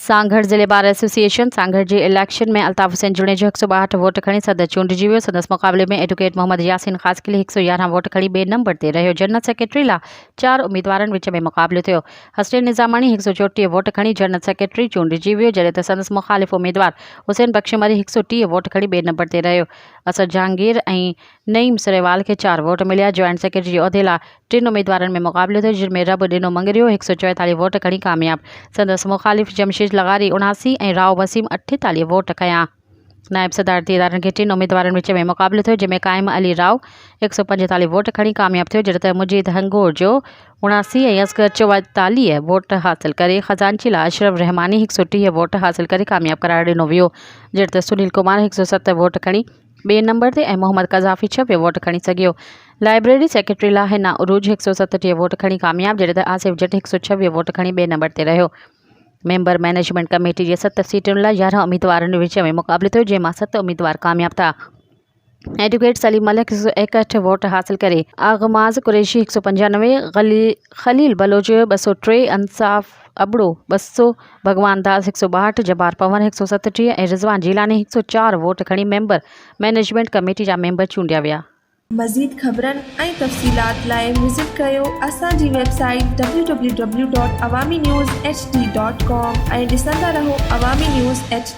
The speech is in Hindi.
सांगड़ ज़िले बार एसोसिएशन सांगड़ जे इलेक्शन में अल्ताफ़ हुसैन जुड़ेजो 162 वोट खणी सदस्य चूंडिजी वियो। संदसि मुक़ाबले में एडवोकेट मोहम्मद यासीन ख़ासकिली 111 वोट खणी ॿिए नंबर ते रहियो। जनरल सेक्रेटरी लाइ 4 उम्मीदवारनि विच में मुक़ाबिलो थियो। हसनैन निज़ामानी 134 वोट खणी जनरल सेक्रेटरी चूंडिजी वियो, जॾहिं त संदसि मुख़ालिफ़ उम्मीदवार हुसैन बख्श मरी 130 वोट खणी ॿिए नंबर ते रहियो। असद जहांगीर ऐं नईम सरेवाल खे 4 वोट मिलिया। जॉइंट सेक्रेटरी जे उहिदे लाइ 3 उम्मीदवारनि में मुक़ाबिलो थियो, जिन में रब ॾिनो मंगरियो 144 वोट खणी कामयाब। संदसि मुख़ालिफ़ जमशेद लगारी 79 ऐं राव वसीम 48 वोट खया। नायब सदारती इदारनि खे 3 उम्मीदवारनि विच में मुक़ाबिलो थियो, जंहिंमें क़ाइम अली राव 145 वोट खणी कामयाब थियो, जॾहिं त मुजीद हंगोर जो 79 ऐं असगर 44 वोट हासिल करे ख़ज़ानची लाइ अशरफ रहमानी 130 वोट हासिल करे कामयाब करार ॾिनो वियो, जॾहिं त सुनील कुमार 107 वोट खणी ॿिए नंबर ते ऐं मोहम्मद कज़ाफ़ी 26 वोट खणी सघियो। लाइब्रेरी सेक्रेटरी लाइ हिना उरूज 137 वोट खणी कामयाब, जॾहिं त आसिफ जट 126 वोट खणी ॿिए नंबर ते रहियो। मेंबर मैनेजमेंट कमेटी जे 7 सीटुनि लाइ 11 उम्मीदवारनि विच में मुक़ाबिलो थियो, जंहिंमां 7 उम्मीदवार कामयाब था। एडवोकेट सलीम मलिक 161 वोट हासिल करे, आगमाज़ कुरैशी 195, खलील बलोच 203, अंसाफ अबड़ो 200, भगवान दास 162, जबार पवन 137 ऐं रिज़वान जीलानी 104 वोट खणी मेंबर मैनेजमेंट कमेटी जा मेंबर चूंडिया विया। मज़ीद ख़बरनि ऐं तफ़सीलात लाइ विज़िट कयो असांजी वेबसाइट www.awamiNewsHD.com ऐं ॾिसंदा रहो अवामी न्यूज़ HD।